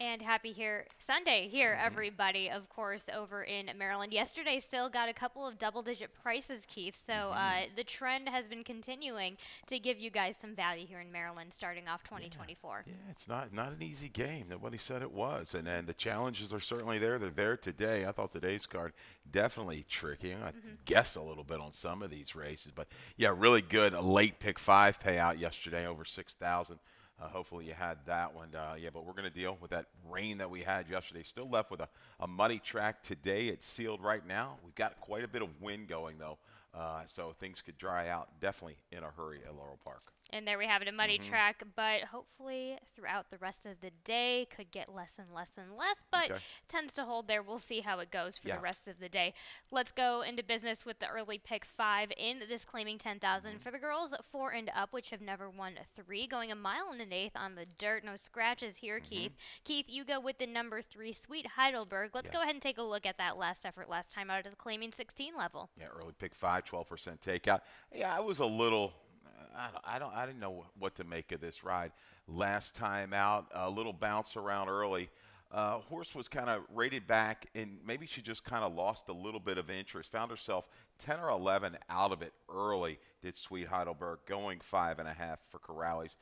And happy Sunday here, everybody, of course, over in Maryland. Yesterday still got a couple of double-digit prices, Keith. So the trend has been continuing to give you guys some value here in Maryland starting off Yeah, 2024. yeah, it's not an easy game. Nobody said it was, and the challenges are certainly there. They're there today. I thought today's card definitely tricky. I guess a little bit on some of these races, but yeah, really good. A late pick five payout yesterday, over 6,000. Hopefully you had that one. Yeah, but we're going to deal with that rain that we had yesterday. Still left with a muddy track today. It's sealed right now. We've got quite a bit of wind going, though, so things could dry out definitely in a hurry at Laurel Park. And there we have it, a muddy track, but hopefully throughout the rest of the day could get less and less and less, but Okay. tends to hold there. We'll see how it goes for Yeah. the rest of the day. Let's go into business with the early pick five in this claiming 10,000 for the girls 4 and up, which have never won a 3, going a mile and an eighth on the dirt. No scratches here, Keith. Keith, you go with the number 3, Sweet Heidelberg. Let's Yeah. go ahead and take a look at that last effort last time out of the claiming 16 level. Yeah, early pick five, 12% takeout. Yeah, I was a little. I didn't know what to make of this ride. Last time out, a little bounce around early. Horse was kind of rated back, and maybe she just kind of lost a little bit of interest. Found herself 10 or 11 out of it early. Did Sweet Heidelberg, going 5.5 for Corrales.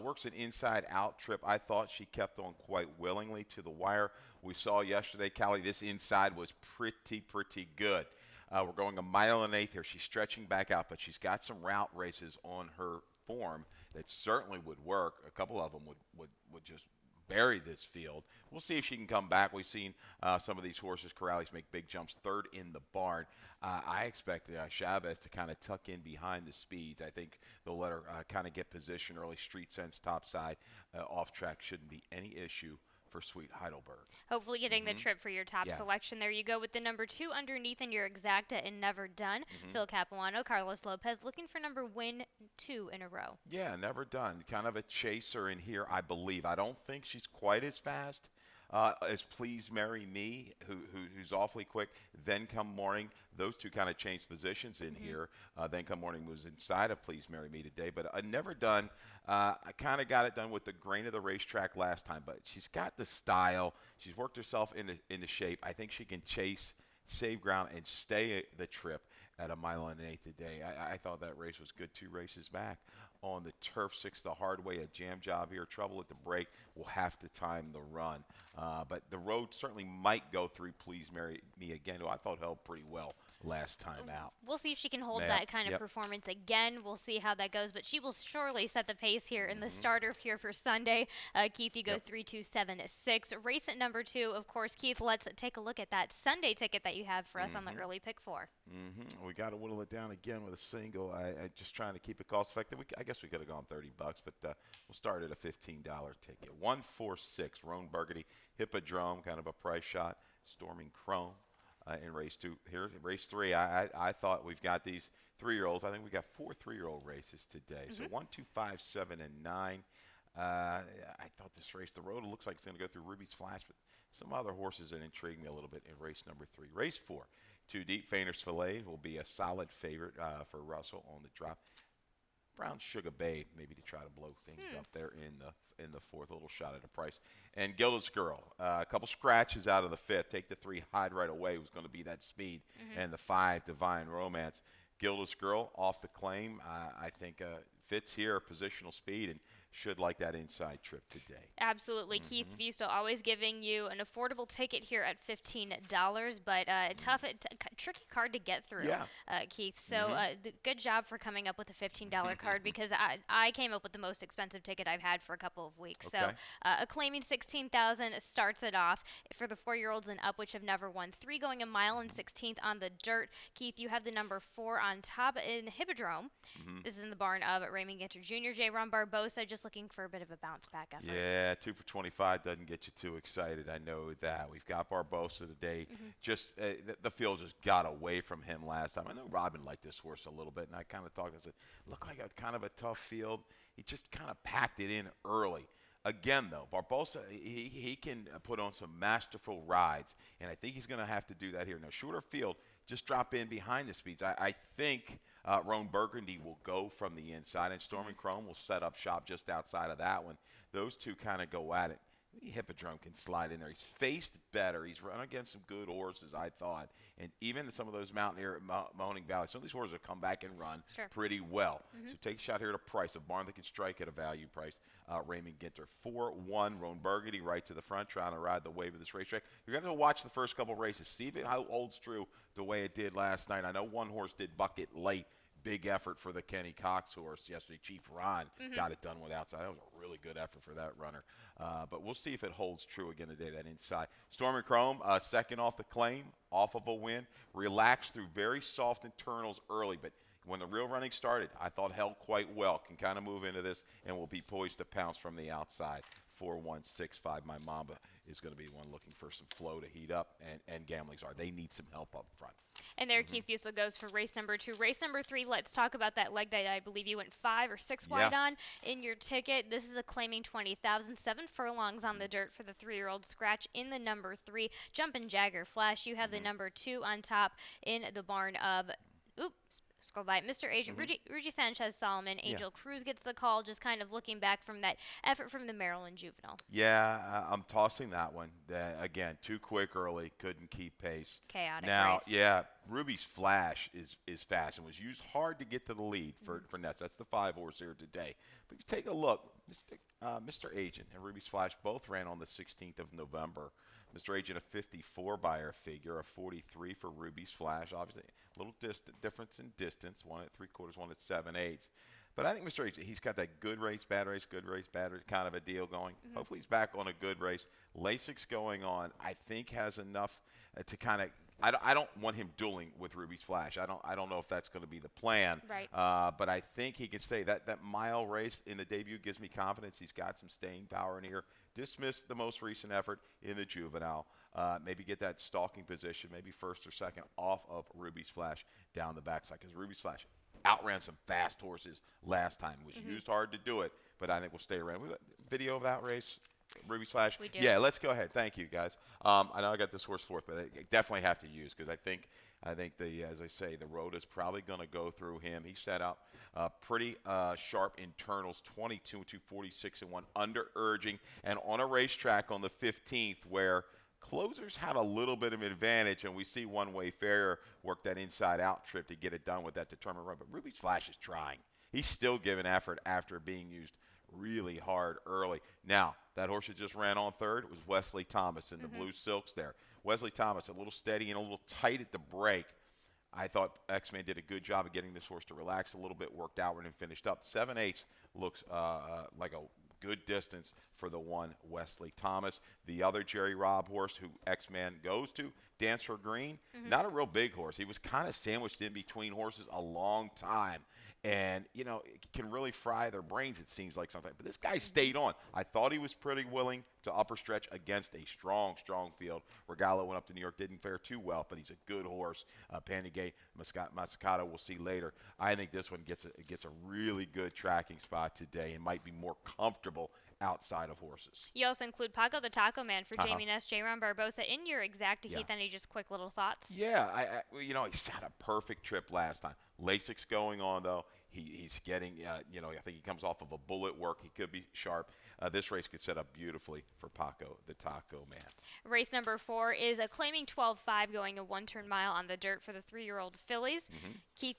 Works an inside-out trip. I thought she kept on quite willingly to the wire. We saw yesterday, Callie, this inside was pretty good. We're going a mile and an eighth here. She's stretching back out, but she's got some route races on her form that certainly would work. A couple of them would just bury this field. We'll see if she can come back. We've seen some of these horses, Corrales, make big jumps. Third in the barn. I expect Chavez to kind of tuck in behind the speeds. I think they'll let her kind of get position early. Street sense topside. Off track shouldn't be any issue for Sweet Heidelberg. Hopefully getting the trip for your top Yeah. selection. There you go with the number 2 underneath in your exacta and never done. Phil Capuano, Carlos Lopez looking for number 2 in a row. Yeah, never done. Kind of a chaser in here, I believe. I don't think she's quite as fast as Please Marry Me, who's awfully quick. Then Come Morning, those two kind of changed positions in here. Then Come Morning was inside of Please Marry Me today, but never done. I kind of got it done with the grain of the racetrack last time, but she's got the style. She's worked herself into shape. I think she can chase, save ground, and stay the trip at a mile and an eighth today. I thought that race was good 2 races back. On the turf, 6 the hard way, a jam job here. Trouble at the break. We'll have to time the run. But the road certainly might go through Please Marry Me again, who I thought held pretty well last time out. We'll see if she can hold Yeah, that kind of yep. performance again. We'll see how that goes, but she will surely set the pace here in the starter here for Sunday. Keith, you go Yep. 3, 2, 7, 6. Race at number 2, of course. Keith, let's take a look at that Sunday ticket that you have for us on the early pick 4. We got to whittle it down again with a single. I just trying to keep it cost effective. I guess we could have gone $30, but we'll start at a $15 ticket. 146, Roan Burgundy, Hippodrome, kind of a price shot. Storming Chrome in race 2. Here, race 3, I thought we've got these 3-year-olds. I think we got 4 3-year-old races today. So 1, 2, 5, 7, and 9. I thought this race, the road looks like it's going to go through Ruby's Flash, but some other horses that intrigue me a little bit in race number 3. Race 4, 2 Deep Fainter's Filet will be a solid favorite for Russell on the drop. Brown Sugar Babe, maybe to try to blow things up there in the fourth, a little shot at a price. And Gilda's Girl, a couple scratches out of the 5th. Take the 3 Hide Right Away was going to be that speed, and the 5 Divine Romance. Gilda's Girl off the claim, I think fits here, positional speed, and should like that inside trip today. Absolutely. Keith Fusto always giving you an affordable ticket here at $15, but tricky card to get through, Yeah. Keith. So good job for coming up with a $15 card because I came up with the most expensive ticket I've had for a couple of weeks. Okay. So a claiming 16,000 starts it off for the 4-year-olds and up, which have never won 3, going a mile and 16th on the dirt. Keith, you have the number 4 on top in Hippodrome. This is in the barn of Raymond Ginter Jr., J. Ron Barbosa, just looking for a bit of a bounce back effort. Yeah, 2 for 25 doesn't get you too excited. I know that. We've got Barbosa today. Just the field just got away from him last time. I know Robin liked this horse a little bit, and I kind of thought, I said, looked like a kind of a tough field. He just kind of packed it in early. Again, though, Barbosa, he can put on some masterful rides, and I think he's going to have to do that here. Now, shorter field, just drop in behind the speeds. I think Roan Burgundy will go from the inside, and Storming Chrome will set up shop just outside of that one. Those two kind of go at it. Hippodrome can slide in there. He's faced better. He's run against some good horses, I thought. And even some of those Mountaineer, Mahoning Valley, some of these horses have come back and run pretty well. So take a shot here at a price. A barn that can strike at a value price. Raymond Ginter. 4-1, Roan Burgundy right to the front, trying to ride the wave of this racetrack. You're going to watch the first couple races. See if it holds true the way it did last night. I know one horse did buck it late. Big effort for the Kenny Cox horse yesterday. Chief Ron got it done with outside. That was a really good effort for that runner. But we'll see if it holds true again today, that inside. Storm and Chrome, second off the claim, off of a win. Relaxed through very soft internals early, but when the real running started, I thought held quite well. Can kind of move into this and will be poised to pounce from the outside. 4-1-6-5. My Mamba is going to be one looking for some flow to heat up, and Gamblings are. They need some help up front. And there Keith Fusel goes for race number 2. Race number 3, let's talk about that leg that I believe you went 5 or 6 wide on in your ticket. This is a claiming 20,000, 7 furlongs on the dirt for the 3-year-old scratch in the number 3. Jumpin' Jagger Flash, you have the number 2 on top in the barn of, scroll by, Mr. Agent, Rugy Sanchez Solomon. Angel Cruz gets the call, just kind of looking back from that effort from the Maryland Juvenile. Yeah, I'm tossing that one. Again, too quick early, couldn't keep pace. Chaotic now, race. Yeah, Ruby's Flash is fast and was used hard to get to the lead for Nets. That's the 5 horse here today. But if you take a look, Mr. Agent and Ruby's Flash both ran on the 16th of November. Mr. Agent, a 54 by our figure, a 43 for Ruby's Flash. Obviously, a little difference in distance, 1 at 3/4, 1 at 7/8. But I think Mr. Agent, he's got that good race, bad race kind of a deal going. Hopefully he's back on a good race. LASIK's going on, I think has enough to kind of – I don't want him dueling with Ruby's Flash. I don't know if that's going to be the plan. Right. But I think he can stay. That mile race in the debut gives me confidence. He's got some staying power in here. Dismissed the most recent effort in the juvenile. Maybe get that stalking position, maybe first or second off of Ruby's Flash down the backside, because Ruby's Flash outran some fast horses last time. Was used hard to do it, but I think we'll stay around. We got video of that race, Ruby's Flash. We do. Yeah, let's go ahead. Thank you, guys. I know I got this horse fourth, but I definitely have to use, because I think the, as I say, the road is probably going to go through him. He set up pretty sharp internals, 22 to 46 and 1 under urging, and on a racetrack on the 15th where closers had a little bit of an advantage, and we see One Way Fair work that inside-out trip to get it done with that determined run. But Ruby's Flash is trying. He's still giving effort after being used really hard early. Now, that horse that just ran on third was Wesley Thomas in the blue silks there. Wesley Thomas, a little steady and a little tight at the break. I thought X-Man did a good job of getting this horse to relax a little bit, worked outward and finished up. 7/8 looks like a good distance for the one Wesley Thomas. The other Jerry Robb horse who X-Man goes to, Dance for Green, not a real big horse. He was kind of sandwiched in between horses a long time. And, you know, it can really fry their brains, it seems like sometimes. But this guy stayed on. I thought he was pretty willing to upper stretch against a strong field. Regalo went up to New York, didn't fare too well, but he's a good horse. Panigay, Mascata, we'll see later. I think this one gets a really good tracking spot today and might be more comfortable outside of horses. You also include Paco the Taco Man for Jamie Ness, J-Ron Barbosa in your exact Heath. Any just quick little thoughts? Yeah, you know, he had a perfect trip last time. LASIK's going on, though. He's getting, you know, I think he comes off of a bullet work. He could be sharp. This race could set up beautifully for Paco the Taco Man. Race number 4 is a claiming 12.5 going a 1-turn mile on the dirt for the 3-year-old fillies. Keith,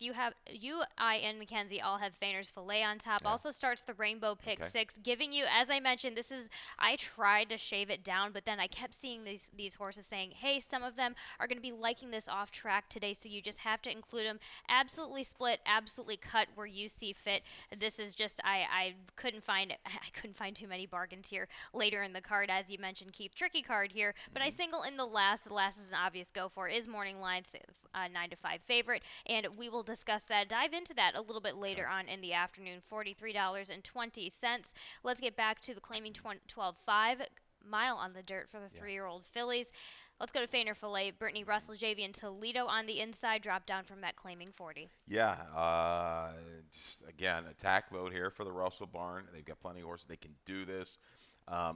I, and Mackenzie all have Feiner's Filet on top. Also starts the Rainbow Pick 6, giving you, as I mentioned, I tried to shave it down, but then I kept seeing these horses saying, hey, some of them are going to be liking this off track today, so you just have to include them. Absolutely split, absolutely cut where you see fit. This is just, I couldn't find too many bargains here later in the card, as you mentioned, Keith. Tricky card here, but I single in the last. The last is an obvious go for. Is Morning Line's 9-5 favorite, and we will discuss that, dive into that a little bit later on in the afternoon. $43.20. Let's get back to the claiming 12.5 mile on the dirt for the 3-year-old fillies. Let's go to Feiner Filet. Brittany Russell, Javian Toledo on the inside, drop down from that claiming 40. Yeah, just again, attack mode here for the Russell barn. They've got plenty of horses. They can do this.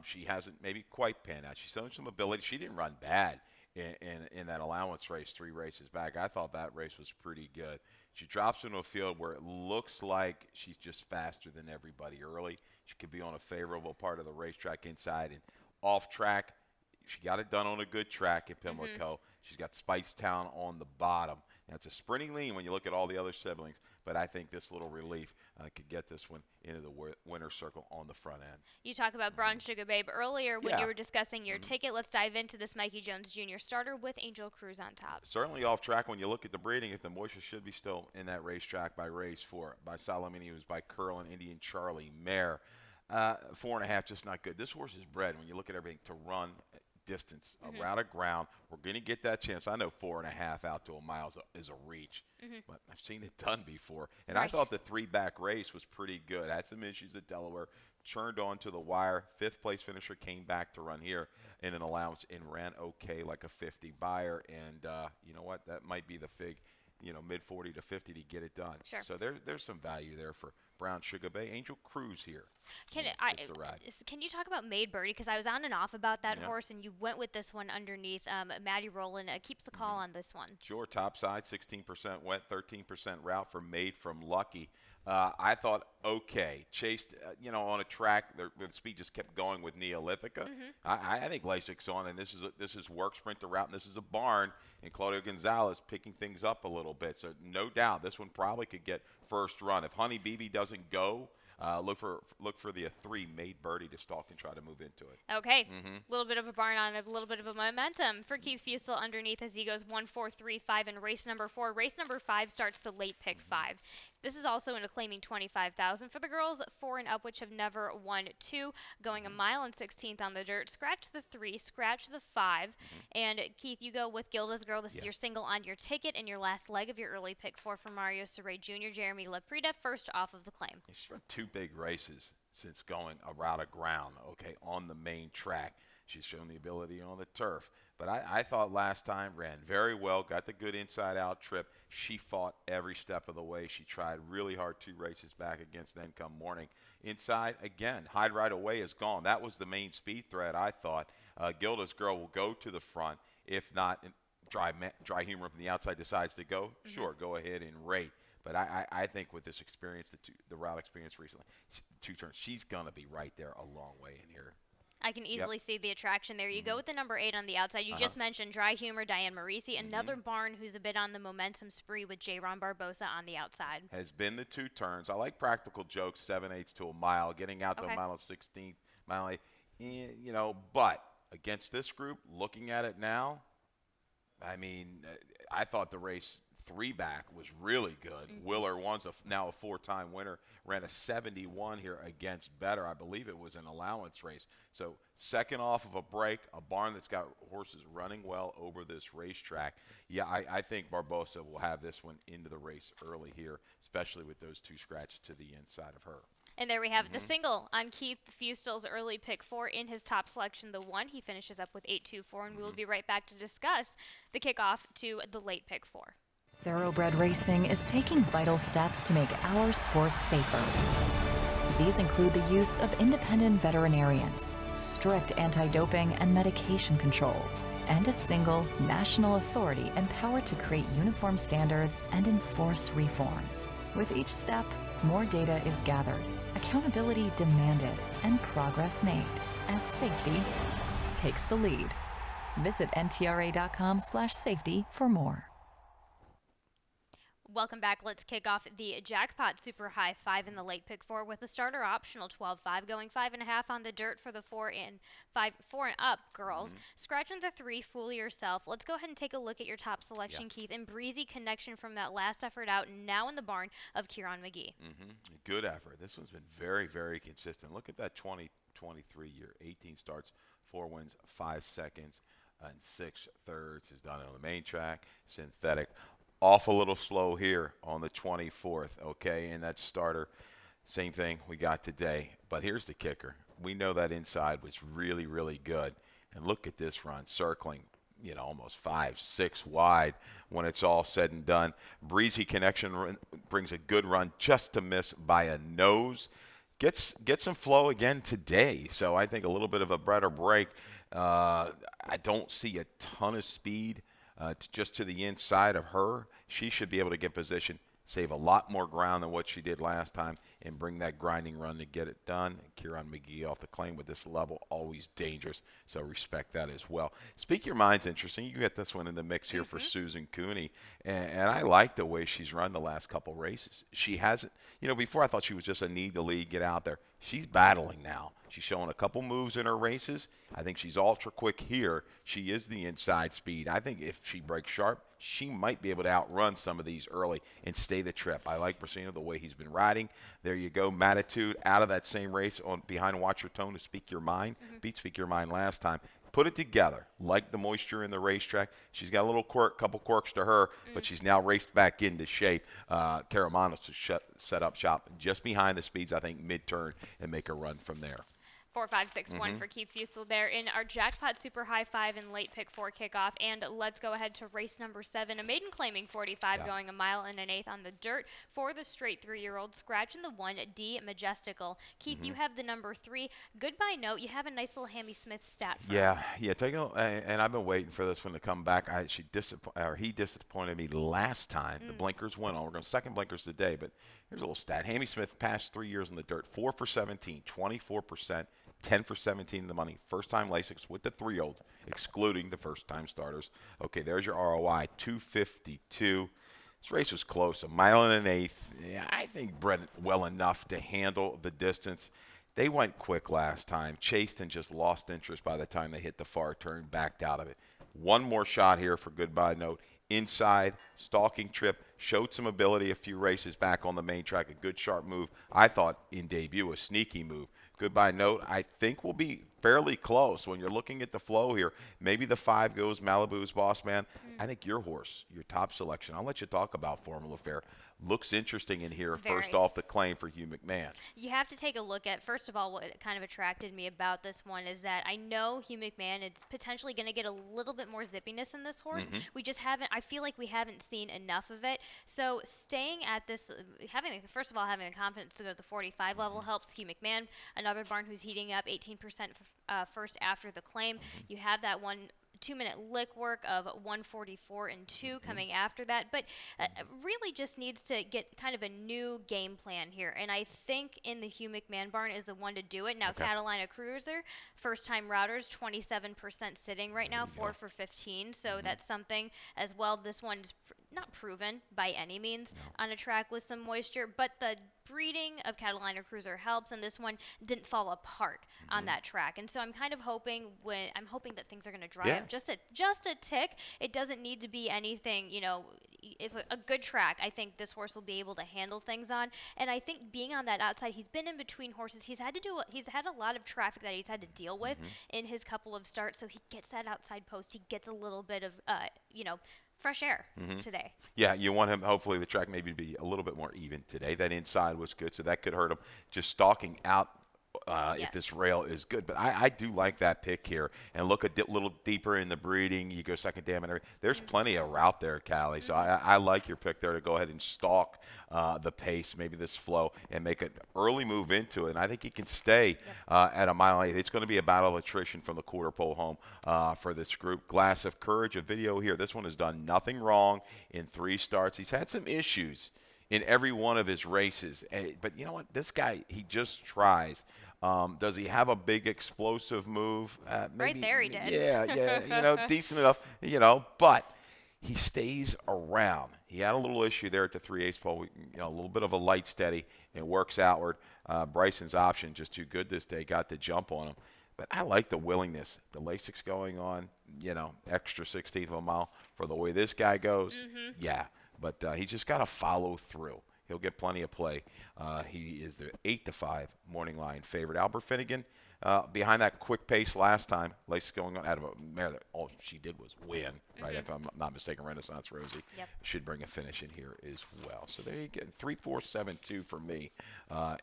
She hasn't maybe quite panned out. She's shown some ability. She didn't run bad in that allowance race 3 races back. I thought that race was pretty good. She drops into a field where it looks like she's just faster than everybody early. She could be on a favorable part of the racetrack inside and off track. She got it done on a good track in Pimlico. She's got Spicetown on the bottom. Now, it's a sprinting lean when you look at all the other siblings, but I think this little relief could get this one into the winner's circle on the front end. You talk about Brown Sugar Babe earlier when Yeah. you were discussing your ticket. Let's dive into this Mikey Jones Jr. starter with Angel Cruz on top. Certainly off track when you look at the breeding. If the moisture should be still in that racetrack by race 4, by Salamini, who's by Curlin, Indian Charlie, Mare. 4.5, just not good. This horse is bred, when you look at everything, to run distance around a ground. We're going to get that chance. I know 4.5 out to a mile is a reach, but I've seen it done before. And I thought the 3-back race was pretty good. Had some issues at Delaware, churned on to the wire. 5th place finisher came back to run here in an allowance and ran okay like a 50 buyer. And you know what? That might be the fig, mid 40 to 50 to get it done. Sure. So there's some value there for Brown Sugar Bay. Angel Cruz here. Can the ride. Can you talk about Made Birdie? Because I was on and off about that Yeah. horse, and you went with this one underneath. Maddie Rowland keeps the call on this one. Sure, top side, 16% went, 13% route for Made from Lucky. I thought, okay, chased, on a track, the speed just kept going with Neolithica. I think Lasic's on, and this is work sprint the route, and this is a barn, and Claudio Gonzalez picking things up a little bit. So no doubt, this one probably could get first run. If Honey BB doesn't go, look for the 3 Made Birdie to stalk and try to move into it. Okay, a little bit of a barn on it, a little bit of a momentum for Keith Fusel underneath as he goes 1, 4, 3, 5 in race number 4. Race number 5 starts the late pick 5. This is also in a claiming 25,000 for the girls 4 and up, which have never won 2, going a mile and 16th on the dirt. Scratch the 3, scratch the 5, and Keith, you go with Gilda's Girl. This is your single on your ticket and your last leg of your early pick 4 for Mario Saray Jr. Jeremy Laprida, first off of the claim. She's run 2 big races since going around a ground, okay, on the main track. She's shown the ability on the turf. But I thought last time ran very well, got the good inside-out trip. She fought every step of the way. She tried really hard 2 races back against Then Come Morning. Inside, again, Hide Right Away is gone. That was the main speed threat, I thought. Gilda's Girl will go to the front. If not, Dry Humor from the outside decides to go, sure, go ahead and rate. But I think with this experience, the route experience recently, 2 turns, she's going to be right there a long way in here. I can easily see the attraction there. You go with the number 8 on the outside. You just mentioned Dry Humor, Diane Marisi, another barn who's a bit on the momentum spree with J. Ron Barbosa on the outside. Has been the 2 turns. I like Practical Jokes, 7/8 to a mile, getting out to a mile and 16th, mile 8, but against this group, looking at it now, I mean, I thought the race 3-back was really good. Willer One's now a 4-time winner, ran a 71 here against Better. I believe it was an allowance race. So second off of a break, a barn that's got horses running well over this racetrack. Yeah, I think Barbosa will have this one into the race early here, especially with those 2 scratches to the inside of her. And there we have the single on Keith Fustel's early pick 4 in his top selection, the 1. He finishes up with 8-2-4, and we will be right back to discuss the kickoff to the late pick 4. Thoroughbred Racing is taking vital steps to make our sports safer. These include the use of independent veterinarians, strict anti-doping and medication controls, and a single national authority empowered to create uniform standards and enforce reforms. With each step, more data is gathered, accountability demanded, and progress made as safety takes the lead. Visit ntra.com/safety for more. Welcome back. Let's kick off the Jackpot Super High 5 in the late pick 4 with a starter optional 12-5, going 5.5 on the dirt for the 4 and up girls. Scratching the 3, Fool Yourself. Let's go ahead and take a look at your top selection, Keith. And Breezy Connection from that last effort out, now in the barn of Kieran McGee. Good effort. This one's been very, very consistent. Look at that 2023 year. 18 starts, 4 wins, 5 seconds, and 6 thirds. Is done on the main track. Synthetic. Off a little slow here on the 24th, okay? And that starter, same thing we got today. But here's the kicker. We know that inside was really, really good. And look at this run, circling, almost 5, 6 wide when it's all said and done. Breezy Connection brings a good run just to miss by a nose. Gets some flow again today. So I think a little bit of a better break. I don't see a ton of speed. Just to the inside of her, she should be able to get position save a lot more ground than what she did last time, and bring that grinding run to get it done. And Kieran McGee off the claim with this level, always dangerous, so respect that as well. Speak Your Mind's interesting. You get this one in the mix here for Susan Cooney, and I like the way she's run the last couple races. She hasn't, before I thought she was just a need to lead, get out there. She's battling now. She's showing a couple moves in her races. I think she's ultra quick here. She is the inside speed. I think if she breaks sharp, she might be able to outrun some of these early and stay the trip. I like Brasino the way he's been riding. There you go. Matitude out of that same race behind Watch Your Tone to Speak Your Mind. Beat Speak Your Mind last time. Put it together, like the moisture in the racetrack. She's got a little couple quirks to her, but she's now raced back into shape. Caramanos to set up shop just behind the speeds, I think, mid-turn, and make a run from there. 4-5-6-1 for Keith Fusel there in our Jackpot Super High 5 and late pick 4 kickoff. And let's go ahead to race number 7. A maiden claiming 45, going a mile and an eighth on the dirt for the straight 3-year-old. Scratching the 1, D Majestical. Keith, you have the number 3. Goodbye Note. You have a nice little Hammy Smith stat for us. Yeah. And I've been waiting for this one to come back. He disappointed me last time. The blinkers went on. We're going second blinkers today, but here's a little stat. Hammy Smith past 3 years in the dirt, 4 for 17, 24%. 10 for 17 in the money. First-time Lasix with the 3-year-olds, excluding the first-time starters. Okay, there's your ROI, 252. This race was close, a mile and an eighth. Yeah, I think bred well enough to handle the distance. They went quick last time, chased and just lost interest by the time they hit the far turn, backed out of it. One more shot here for Goodbye Note. Inside, stalking trip, showed some ability a few races back on the main track, a good sharp move. I thought in debut, a sneaky move. Goodbye Note, I think will be fairly close when you're looking at the flow here. Maybe the 5 goes Malibu's Boss Man. I think your horse, your top selection, I'll let you talk about Formula Fair, looks interesting in here. First off the claim for Hugh McMahon. You have to take a look at, first of all, what kind of attracted me about this one is that I know Hugh McMahon is potentially going to get a little bit more zippiness in this horse. We just haven't, I feel like we haven't seen enough of it. So staying at this, first of all, having the confidence to go to the 45 level helps Hugh McMahon, another barn who's heating up 18% first after the claim. You have that 2-minute lick work of 144 and 2 coming after that, but really just needs to get kind of a new game plan here, and I think in the Hugh McMahon barn is the one to do it. Now Catalina Cruiser, first time routers, 27% sitting right now, 4 for 15, so that's something as well. This one's not proven by any means on a track with some moisture, but the breeding of Catalina Cruiser helps, and this one didn't fall apart on that track. And so I'm kind of hoping that things are going to dry up just a tick. It doesn't need to be anything, if a good track, I think this horse will be able to handle things on. And I think being on that outside, he's been in between horses. He's had a lot of traffic that he's had to deal with in his couple of starts, so he gets that outside post. He gets a little bit of fresh air today. Yeah, you want him, hopefully the track maybe be a little bit more even today. That inside was good, so that could hurt him. Just stalking out if this rail is good. But I do like that pick here. And look a little deeper in the breeding. You go second dam and everything. There's plenty of route there, Callie. So I like your pick there to go ahead and stalk the pace, maybe this flow, and make an early move into it. And I think he can stay at a mile and eighth. It's going to be a battle of attrition from the quarter pole home for this group. Glass of Courage, a video here. This one has done nothing wrong in 3 starts. He's had some issues in every one of his races. But you know what? This guy, he just tries. Does he have a big explosive move? Maybe, right there he did. Yeah, decent enough, but he stays around. He had a little issue there at the 3/8 pole, a little bit of a light steady, and works outward. Bryson's option just too good this day, got the jump on him. But I like the willingness. The Lasix going on, extra 16th of a mile for the way this guy goes. Yeah, but he's just got to follow through. He'll get plenty of play. He is the 8-5 morning line favorite. Albert Finnegan behind that quick pace last time. Lace going on out of a mare that all she did was win, right? If I'm not mistaken, Renaissance Rosie should bring a finish in here as well. So there you go. 3-4-7-2 for me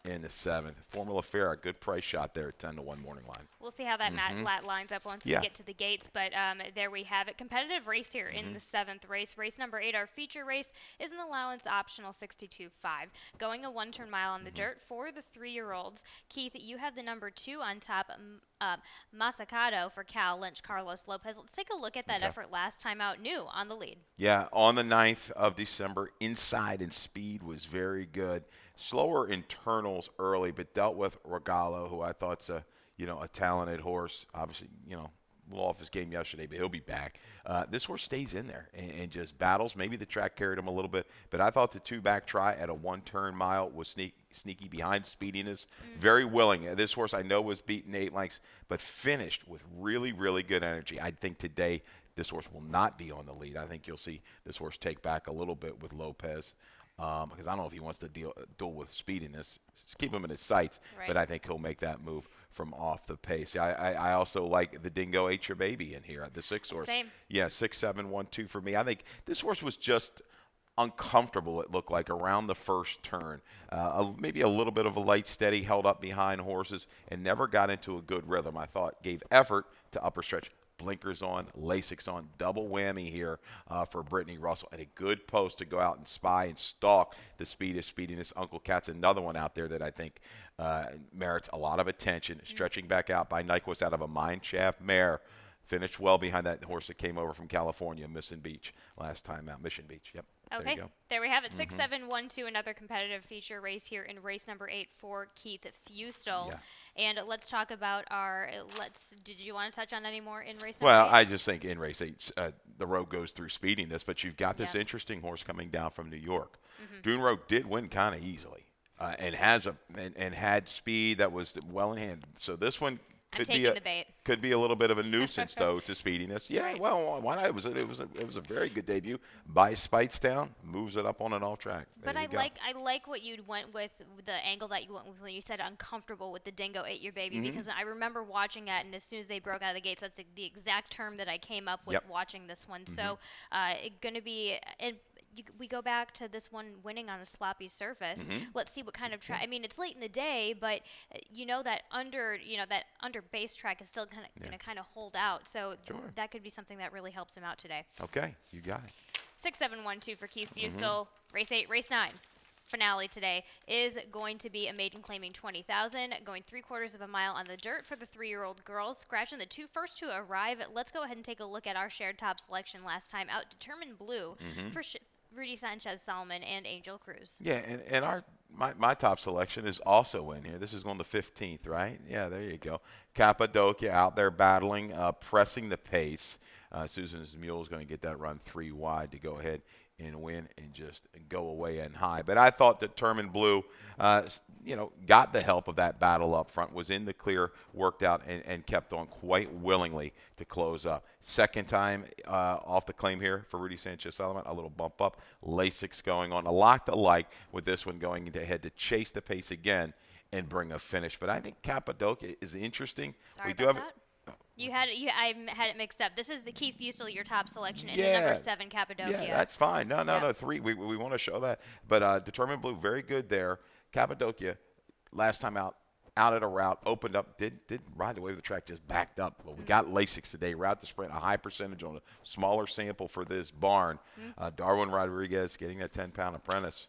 in the 7th. Formula Fair, a good price shot there at 10-1 morning line. We'll see how that lat lines up once we get to the gates. But there we have it. Competitive race here in the 7th race. Race number 8, our feature race, is an allowance optional 62.5. Going a 1-turn mile on the dirt for the 3-year-olds. Keith, you have the number 2 on top. Masacado for Cal Lynch, Carlos Lopez. Let's take a look at that effort last time out. New on the lead. Yeah, on the 9th of December, inside and speed was very good. Slower internals early, but dealt with Regalo, who I thought's a talented horse. Obviously, a little off his game yesterday, but he'll be back. This horse stays in there and just battles. Maybe the track carried him a little bit, but I thought the 2-back try at a 1-turn mile was sneaky behind speediness. Very willing. This horse I know was beaten 8 lengths, but finished with really, really good energy. I think today this horse will not be on the lead. I think you'll see this horse take back a little bit with Lopez. Because I don't know if he wants to duel with speediness. Just keep him in his sights, but I think he'll make that move from off the pace. I also like the Dingo Ate Your Baby in here, the 6 horse. Same. Yeah, 6, 7, 1, 2 for me. I think this horse was just uncomfortable, it looked like, around the first turn. Maybe a little bit of a light steady, held up behind horses, and never got into a good rhythm. I thought gave effort to upper stretch. Blinkers on, Lasix on, double whammy here for Brittany Russell, and a good post to go out and spy and stalk the speed of speediness. Uncle Cat's another one out there that I think merits a lot of attention. Stretching back out by Nyquist out of a mine shaft mare. Finished well behind that horse that came over from California, Mission Beach, last time out. Mission Beach, yep. Okay, there we have it. 6, 7, 1, 2, another competitive feature race here in race number 8 for Keith Fustel. Yeah. And let's talk about did you want to touch on any more in race number 8? Well, I just think in race 8, the road goes through speediness, but you've got this interesting horse coming down from New York. Dune Road did win kind of easily and had speed that was well in hand. So this one could be a little bit of a nuisance though to speediness. Yeah, right. Well, why not? It was a very good debut. By Speightstown, moves it up on an all track. But I like what you went with, the angle that you went with when you said uncomfortable with the Dingo Ate Your Baby, because I remember watching it, and as soon as they broke out of the gates, that's the exact term that I came up with watching this one. So going to be. We go back to this one winning on a sloppy surface. Let's see what kind of track. I mean, it's late in the day, but that under base track is still going to kind of hold out. So that could be something that really helps him out today. Okay, you got it. 6, 7, 1, 2 for Keith Fustel. Race 8, race 9. Finale today is going to be a maiden claiming 20,000, going 3/4 of a mile on the dirt for the 3-year-old girls, scratching the 2 first to arrive. Let's go ahead and take a look at our shared top selection last time out. Determined Blue for Rudy Sanchez Solomon and Angel Cruz. Yeah, and my top selection is also in here. This is going the 15th, right? Yeah, there you go. Cappadocia out there battling, pressing the pace. Susan's Mule is going to get that run 3 wide to go ahead and win and just go away and high. But I thought Determined Blue, got the help of that battle up front, was in the clear, worked out, and kept on quite willingly to close up. Second time off the claim here for Rudy Sanchez-Solomon, a little bump up. Lasix going on. A lot to like with this one going ahead to chase the pace again and bring a finish. But I think Cappadocia is interesting. Sorry about that. I had it mixed up. This is the Keith Fustel, your top selection, and the number 7 Cappadocia. Yeah, that's fine. No, 3. We want to show that. But Determined Blue, very good there. Cappadocia, last time out at a route, opened up, did ride the wave of the track, just backed up. But we got Lasix today, route to sprint, a high percentage on a smaller sample for this barn. Darwin Rodriguez getting that 10-pound apprentice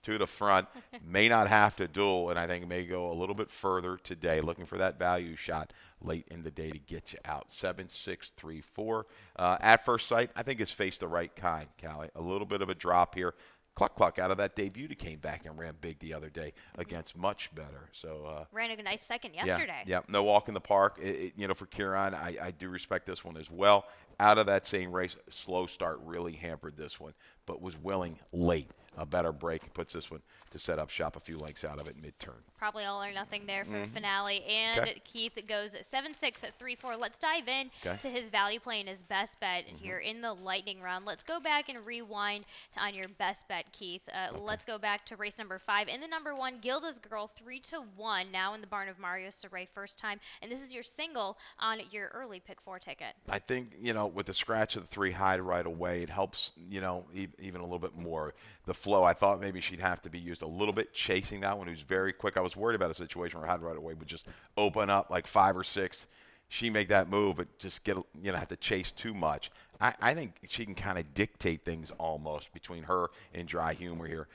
to the front, may not have to duel, and I think may go a little bit further today, looking for that value shot late in the day to get you out. 7, 6, 3, 4. At first sight, I think it's faced the right kind, Callie. A little bit of a drop here. Cluck out of that debut that came back and ran big the other day against much better. So ran a nice second yesterday. Yeah, no walk in the park. For Kieran, I do respect this one as well. Out of that same race, slow start really hampered this one, but was willing late. A better break puts this one to set up shop a few lengths out of it mid-turn. Probably all or nothing there for the finale. And Keith goes 7, 6, 3, 4. Let's dive in to his value play and his best bet here in the lightning round. Let's go back and rewind on your best bet, Keith. Let's go back to race number 5. In the number 1, Gilda's Girl, 3-1, now in the barn of Mario Saray, first time. And this is your single on your early pick 4 ticket. I think, with the scratch of the 3 high right away, it helps, even a little bit more. The flow, I thought maybe she'd have to be used a little bit chasing that one, who's very quick. I was worried about a situation where High right away would just open up like 5 or 6. She make that move, but just have to chase too much. I think she can kind of dictate things almost between her and Dry Humor here.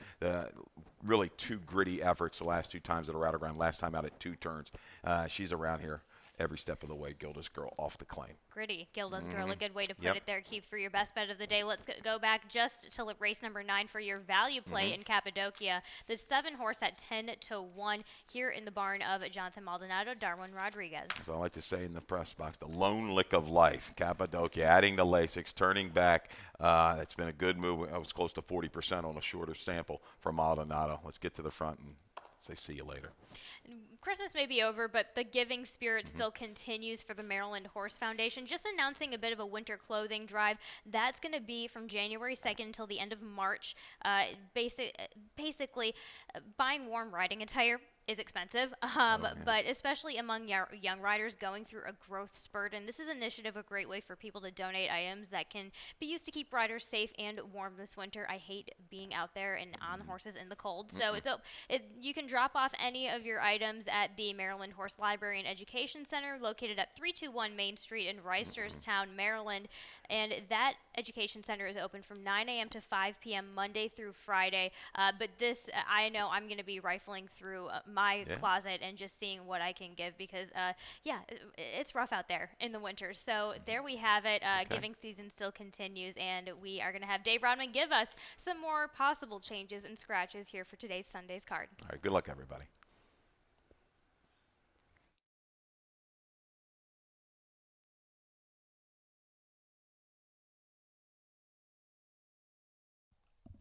Really two gritty efforts the last two times that are out around. Last time out at 2 turns. She's around here every step of the way. Gilda's Girl off the claim. Gritty, Gilda's Girl, a good way to put Yep. it there, Keith, for your best bet of the day. Let's go back just to race number 9 for your value play in Cappadocia. The 7 horse at 10-1 here in the barn of Jonathan Maldonado, Darwin Rodriguez. So I like to say in the press box, the lone lick of life. Cappadocia adding to Lasix, turning back. It's been a good move. I was close to 40% on a shorter sample for Maldonado. Let's get to the front and say see you later. Christmas may be over, but the giving spirit still continues for the Maryland Horse Foundation. Just announcing a bit of a winter clothing drive. That's going to be from January 2nd until the end of March. Basically, buying warm riding attire is expensive, but especially among young riders going through a growth spurt. And this is initiative a great way for people to donate items that can be used to keep riders safe and warm this winter. I hate being out there and on horses in the cold. So you can drop off any of your items at the Maryland Horse Library and Education Center located at 321 Main Street in Reisterstown, Maryland. And that education center is open from 9 a.m. to 5 p.m. Monday through Friday. But this, I know I'm going to be rifling through my closet and just seeing what I can give because, it's rough out there in the winter. So there we have it. Giving season still continues, and we are going to have Dave Rodman give us some more possible changes and scratches here for today's Sunday's card. All right, good luck, everybody.